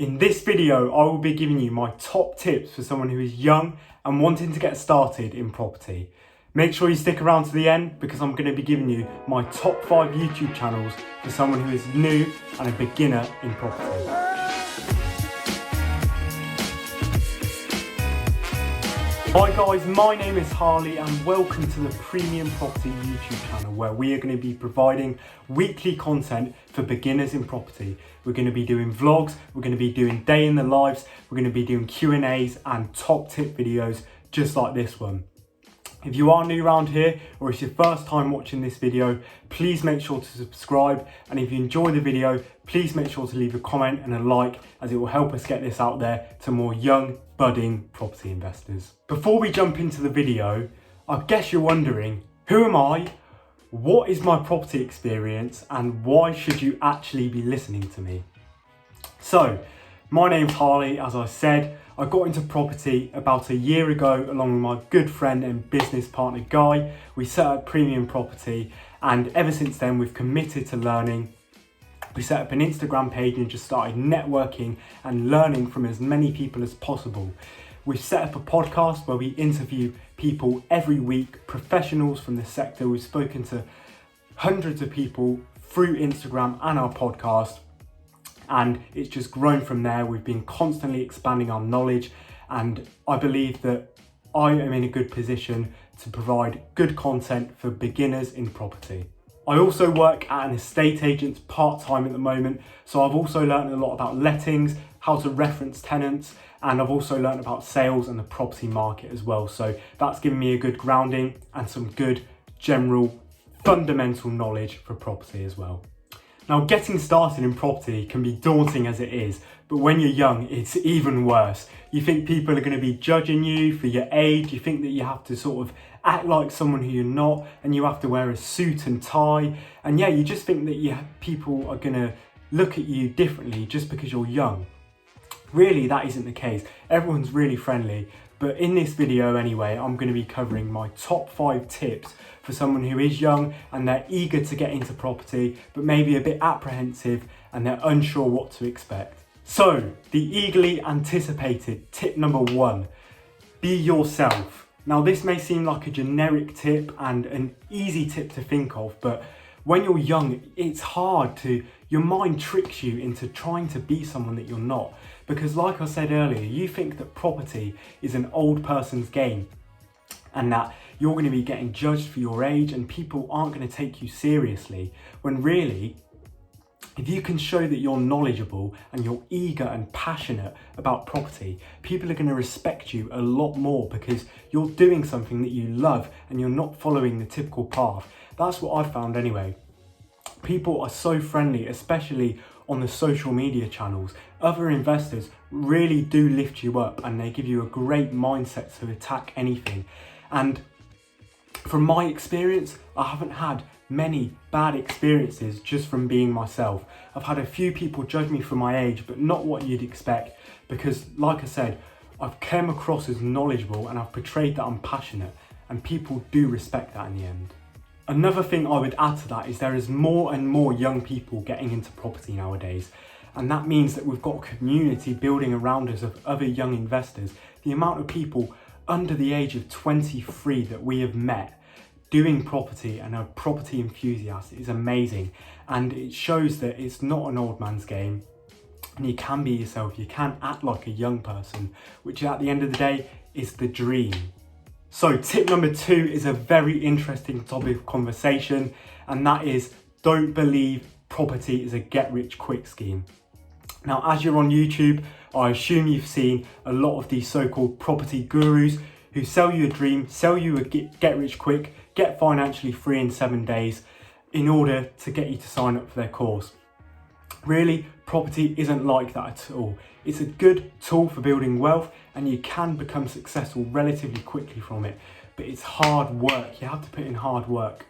In this video, I will be giving you my top tips for someone who is young and wanting to get started in property. Make sure you stick around to the end because I'm going to be giving you my top 5 YouTube channels for someone who is new and a beginner in property. Hi guys, my name is Harley and welcome to the Premium Property YouTube channel where we are going to be providing weekly content for beginners in property. We're going to be doing vlogs, we're going to be doing day in the lives, we're going to be doing Q&As and top tip videos just like this one. If you are new around here or it's your first time watching this video, please make sure to subscribe, and if you enjoy the video, please make sure to leave a comment and a like, as it will help us get this out there to more young, budding property investors. Before we jump into the video, I guess you're wondering, who am I? What is my property experience and why should you actually be listening to me? So, my name's Harley, as I said. I got into property about a year ago along with my good friend and business partner Guy. We set up Premium Property, and ever since then we've committed to learning. We set up an Instagram page and just started networking and learning from as many people as possible. We've set up a podcast where we interview people every week, professionals from the sector. We've spoken to hundreds of people through Instagram and our podcast, and it's just grown from there. We've been constantly expanding our knowledge, and I believe that I am in a good position to provide good content for beginners in property. I also work at an estate agent part-time at the moment, so I've also learned a lot about lettings, how to reference tenants, and I've also learned about sales and the property market as well. So that's given me a good grounding and some good general fundamental knowledge for property as well. Now, getting started in property can be daunting as it is, but when you're young, it's even worse. You think people are going to be judging you for your age, you think that you have to sort of act like someone who you're not, and you have to wear a suit and tie, and yeah, you just think that people are going to look at you differently just because you're young. Really, that isn't the case. Everyone's really friendly, but in this video anyway, I'm going to be covering my top 5 tips for someone who is young and they're eager to get into property, but maybe a bit apprehensive and they're unsure what to expect. So, the eagerly anticipated tip number 1, be yourself. Now, this may seem like a generic tip and an easy tip to think of, but when you're young, it's hard your mind tricks you into trying to be someone that you're not. Because like I said earlier, you think that property is an old person's game and that you're going to be getting judged for your age and people aren't going to take you seriously. When really, if you can show that you're knowledgeable and you're eager and passionate about property, people are going to respect you a lot more because you're doing something that you love and you're not following the typical path. That's what I've found anyway. People are so friendly, especially on the social media channels. Other investors really do lift you up and they give you a great mindset to attack anything. And from my experience, I haven't had many bad experiences just from being myself. I've had a few people judge me for my age, but not what you'd expect, because like I said, I've come across as knowledgeable and I've portrayed that I'm passionate, and people do respect that in the end. Another thing I would add to that is there is more and more young people getting into property nowadays, and that means that we've got a community building around us of other young investors. The amount of people under the age of 23 that we have met doing property and are property enthusiasts is amazing, and it shows that it's not an old man's game and you can be yourself, you can act like a young person, which at the end of the day is the dream. So tip number 2 is a very interesting topic of conversation, and that is, don't believe property is a get-rich-quick scheme. Now, as you're on YouTube, I assume you've seen a lot of these so-called property gurus who sell you a dream, sell you a get-rich-quick, get financially free in 7 days in order to get you to sign up for their course. Really, property isn't like that at all. It's a good tool for building wealth and you can become successful relatively quickly from it, but it's hard work. You have to put in hard work.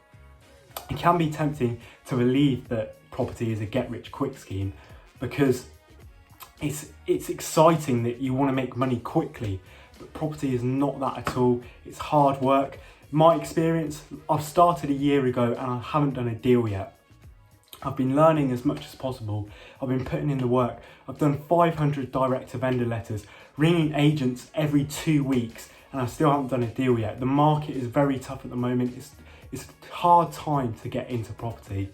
It can be tempting to believe that property is a get-rich-quick scheme because it's exciting that you want to make money quickly, but property is not that at all. It's hard work. My experience, I've started a year ago and I haven't done a deal yet. I've been learning as much as possible. I've been putting in the work. I've done 500 direct to vendor letters, ringing agents every 2 weeks, and I still haven't done a deal yet. The market is very tough at the moment. It's a hard time to get into property.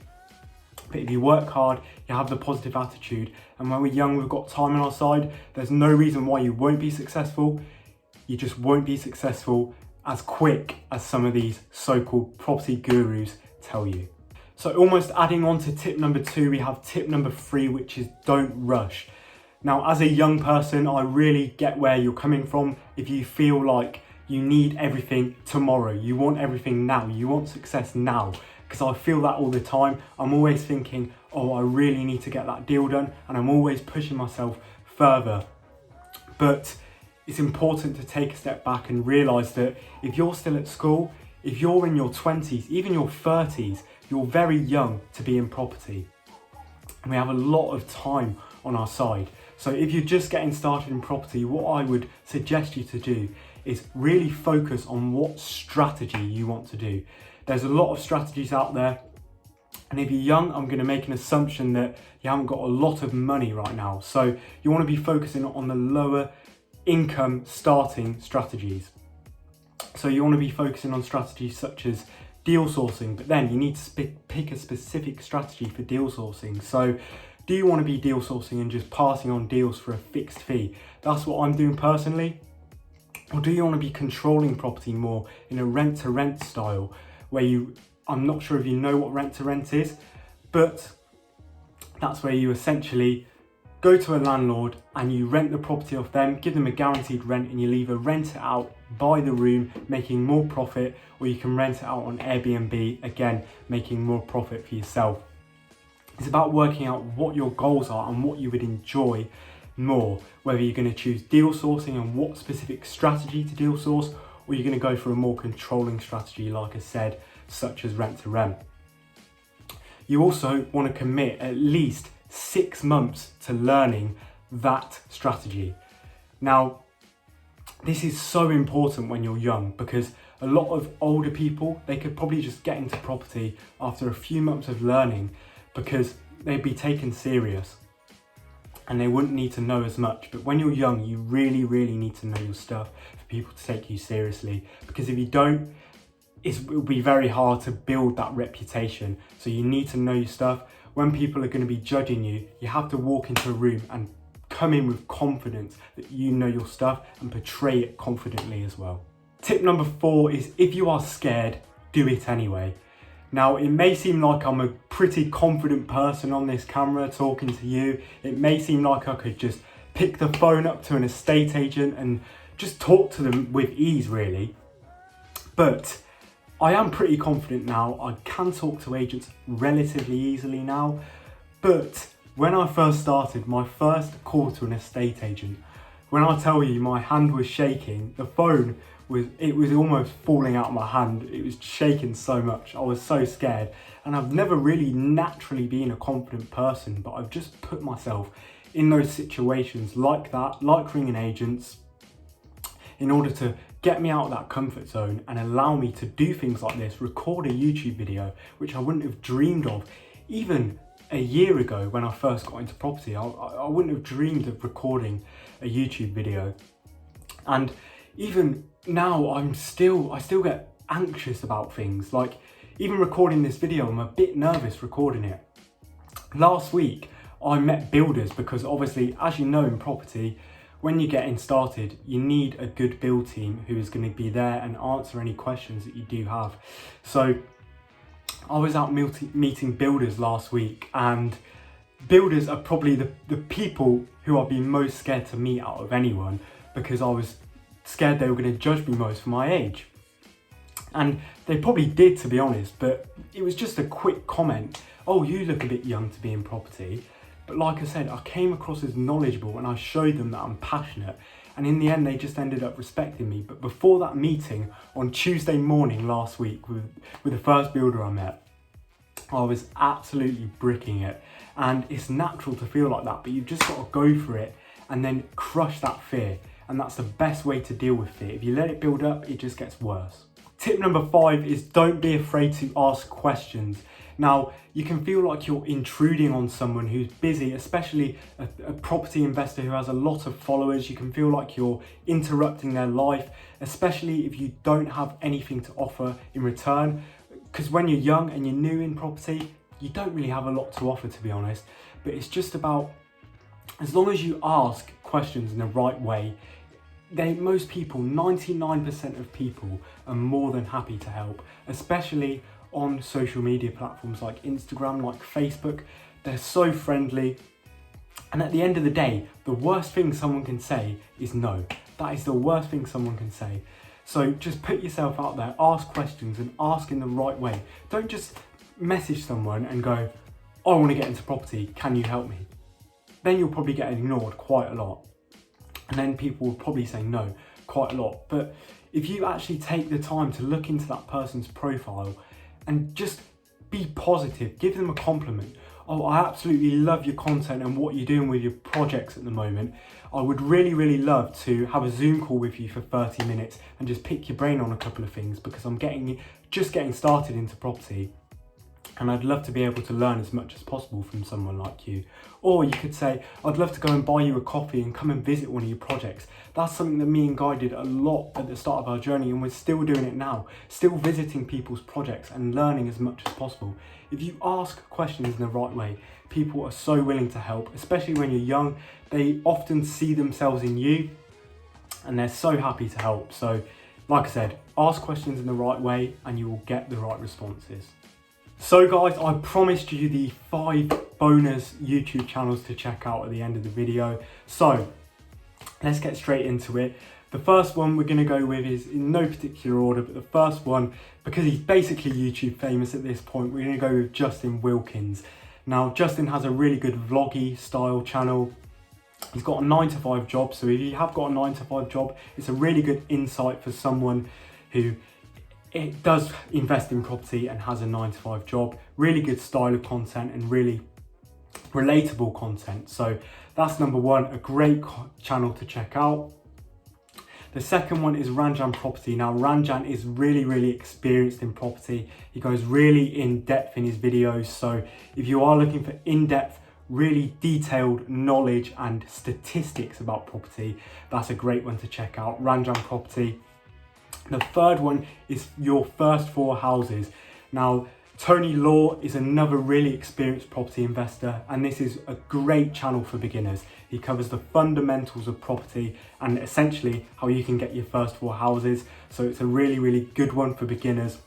But if you work hard, you have the positive attitude, and when we're young, we've got time on our side, there's no reason why you won't be successful. You just won't be successful as quick as some of these so-called property gurus tell you. So almost adding on to tip number 2, we have tip number 3, which is don't rush. Now, as a young person, I really get where you're coming from. If you feel like you need everything tomorrow, you want everything now, you want success now, because I feel that all the time. I'm always thinking, oh, I really need to get that deal done, and I'm always pushing myself further. But it's important to take a step back and realise that if you're still at school, if you're in your 20s, even your 30s, you're very young to be in property. And we have a lot of time on our side. So if you're just getting started in property, what I would suggest you to do is really focus on what strategy you want to do. There's a lot of strategies out there. And if you're young, I'm going to make an assumption that you haven't got a lot of money right now. So you want to be focusing on the lower income starting strategies. So you want to be focusing on strategies such as deal sourcing, but then you need to pick a specific strategy for deal sourcing. So do you want to be deal sourcing and just passing on deals for a fixed fee? That's what I'm doing personally. Or do you want to be controlling property more in a rent to rent style where I'm not sure if you know what rent to rent is, but that's where you essentially go to a landlord and you rent the property off them, give them a guaranteed rent, and you'll either rent it out by the room, making more profit, or you can rent it out on Airbnb, again, making more profit for yourself. It's about working out what your goals are and what you would enjoy more, whether you're going to choose deal sourcing and what specific strategy to deal source, or you're going to go for a more controlling strategy, like I said, such as rent to rent. You also want to commit at least 6 months to learning that strategy. Now, this is so important when you're young, because a lot of older people, they could probably just get into property after a few months of learning because they'd be taken serious and they wouldn't need to know as much. But when you're young, you really, really need to know your stuff for people to take you seriously, because if you don't, it will be very hard to build that reputation. So you need to know your stuff. When people are going to be judging you, you have to walk into a room and come in with confidence that you know your stuff and portray it confidently as well. Tip number 4 is if you are scared, do it anyway. Now, it may seem like I'm a pretty confident person on this camera talking to you. It may seem like I could just pick the phone up to an estate agent and just talk to them with ease, really. But I am pretty confident now. I can talk to agents relatively easily now. But when I first started, my first call to an estate agent, when I tell you my hand was shaking, the phone was almost falling out of my hand. It was shaking so much. I was so scared. And I've never really naturally been a confident person, but I've just put myself in those situations like that, like ringing agents, in order to get me out of that comfort zone and allow me to do things like this, record a YouTube video, which I wouldn't have dreamed of even a year ago when I first got into property. I wouldn't have dreamed of recording a YouTube video. And even now, I still get anxious about things. Like, even recording this video, I'm a bit nervous recording it. Last week, I met builders because obviously, as you know in property, when you're getting started, you need a good build team who is going to be there and answer any questions that you do have. So I was out meeting builders last week, and builders are probably the people who I've been most scared to meet out of anyone, because I was scared they were going to judge me most for my age. And they probably did, to be honest, but it was just a quick comment. Oh, you look a bit young to be in property. But like I said, I came across as knowledgeable and I showed them that I'm passionate. And in the end, they just ended up respecting me. But before that meeting on Tuesday morning last week with the first builder I met, I was absolutely bricking it. And it's natural to feel like that, but you've just got to go for it and then crush that fear. And that's the best way to deal with fear. If you let it build up, it just gets worse. Tip number 5 is don't be afraid to ask questions. Now, you can feel like you're intruding on someone who's busy, especially a property investor who has a lot of followers. You can feel like you're interrupting their life, especially if you don't have anything to offer in return. Because when you're young and you're new in property, you don't really have a lot to offer, to be honest. But it's just about, as long as you ask questions in the right way, most people, 99% of people are more than happy to help, especially on social media platforms like Instagram, like Facebook. They're so friendly. And at the end of the day, the worst thing someone can say is no. That is the worst thing someone can say. So just put yourself out there, ask questions and ask in the right way. Don't just message someone and go, I want to get into property, can you help me? Then you'll probably get ignored quite a lot. And then people will probably say no quite a lot. But if you actually take the time to look into that person's profile and just be positive, give them a compliment. Oh, I absolutely love your content and what you're doing with your projects at the moment. I would really, really love to have a Zoom call with you for 30 minutes and just pick your brain on a couple of things, because I'm just getting started into property. And I'd love to be able to learn as much as possible from someone like you. Or you could say, I'd love to go and buy you a coffee and come and visit one of your projects. That's something that me and Guy did a lot at the start of our journey, and we're still doing it now. Still visiting people's projects and learning as much as possible. If you ask questions in the right way, people are so willing to help, especially when you're young. They often see themselves in you and they're so happy to help. So, like I said, ask questions in the right way and you will get the right responses. So guys, I promised you the 5 bonus YouTube channels to check out at the end of the video. So let's get straight into it. The first one we're going to go with is in no particular order, but the first one, because he's basically YouTube famous at this point, we're going to go with Justin Wilkins. Now, Justin has a really good vloggy style channel. He's got a 9-to-5 job, so if you have got a 9-to-5 job, it's a really good insight for someone who does invest in property and has a 9-to-5 job. Really good style of content and really relatable content. So that's number 1, a great channel to check out. The second one is Ranjan Property. Now, Ranjan is really, really experienced in property. He goes really in depth in his videos. So if you are looking for in-depth, really detailed knowledge and statistics about property, that's a great one to check out, Ranjan Property. The third one is Your First 4 Houses. Now, Tony Law is another really experienced property investor, and this is a great channel for beginners. He covers the fundamentals of property and essentially how you can get your first 4 houses. So it's a really, really good one for beginners.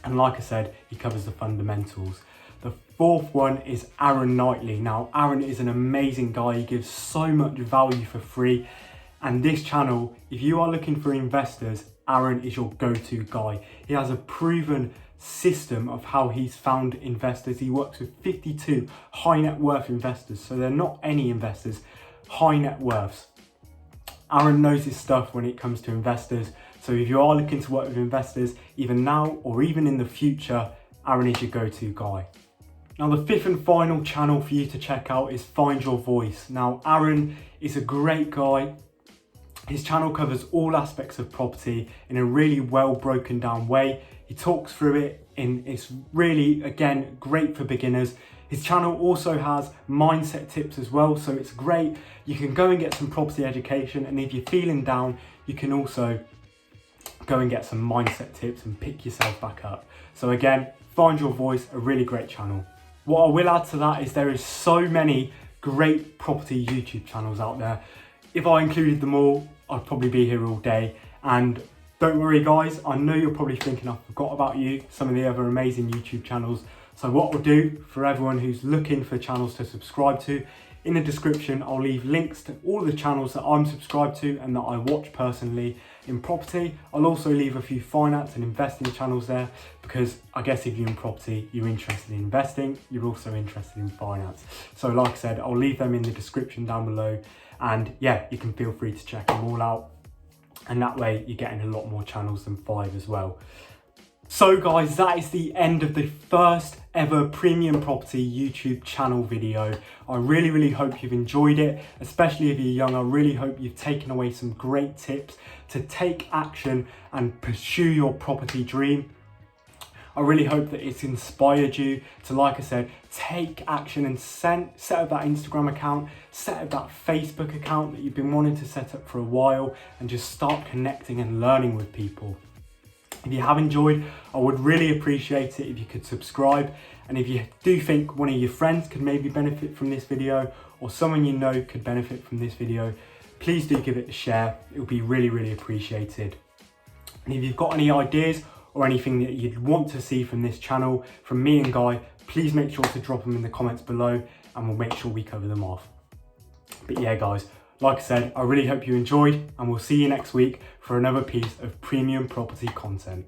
And like I said, he covers the fundamentals. The fourth one is Aaron Knightley. Now, Aaron is an amazing guy. He gives so much value for free. And this channel, if you are looking for investors, Aaron is your go-to guy. He has a proven system of how he's found investors. He works with 52 high net worth investors. So they're not any investors, high net worths. Aaron knows his stuff when it comes to investors. So if you are looking to work with investors, either now or even in the future, Aaron is your go-to guy. Now, the fifth and final channel for you to check out is Find Your Voice. Now, Aaron is a great guy. His channel covers all aspects of property in a really well broken down way. He talks through it and it's really, again, great for beginners. His channel also has mindset tips as well, so it's great. You can go and get some property education, and if you're feeling down, you can also go and get some mindset tips and pick yourself back up. So again, Find Your Voice, a really great channel. What I will add to that is there is so many great property YouTube channels out there. If I included them all, I'd probably be here all day. And don't worry guys, I know you're probably thinking I forgot about you, some of the other amazing YouTube channels. So what I'll do for everyone who's looking for channels to subscribe to, in the description I'll leave links to all the channels that I'm subscribed to and that I watch personally in property. I'll also leave a few finance and investing channels there, because I guess if you're in property, you're interested in investing, you're also interested in finance. So like I said, I'll leave them in the description down below. And yeah, you can feel free to check them all out. And that way you're getting a lot more channels than 5 as well. So guys, that is the end of the first ever Premium Property YouTube channel video. I really hope you've enjoyed it, especially if you're young. I really hope you've taken away some great tips to take action and pursue your property dream. I really hope that it's inspired you to, like I said, take action and set up that Instagram account, set up that Facebook account that you've been wanting to set up for a while, and just start connecting and learning with people. If you have enjoyed, I would really appreciate it if you could subscribe. And if you do think one of your friends could maybe benefit from this video, or someone you know could benefit from this video, please do give it a share. It would be really appreciated. And if you've got any ideas or anything that you'd want to see from this channel, from me and Guy, please make sure to drop them in the comments below and we'll make sure we cover them off. But yeah guys, like I said, I really hope you enjoyed, and we'll see you next week for another piece of premium property content.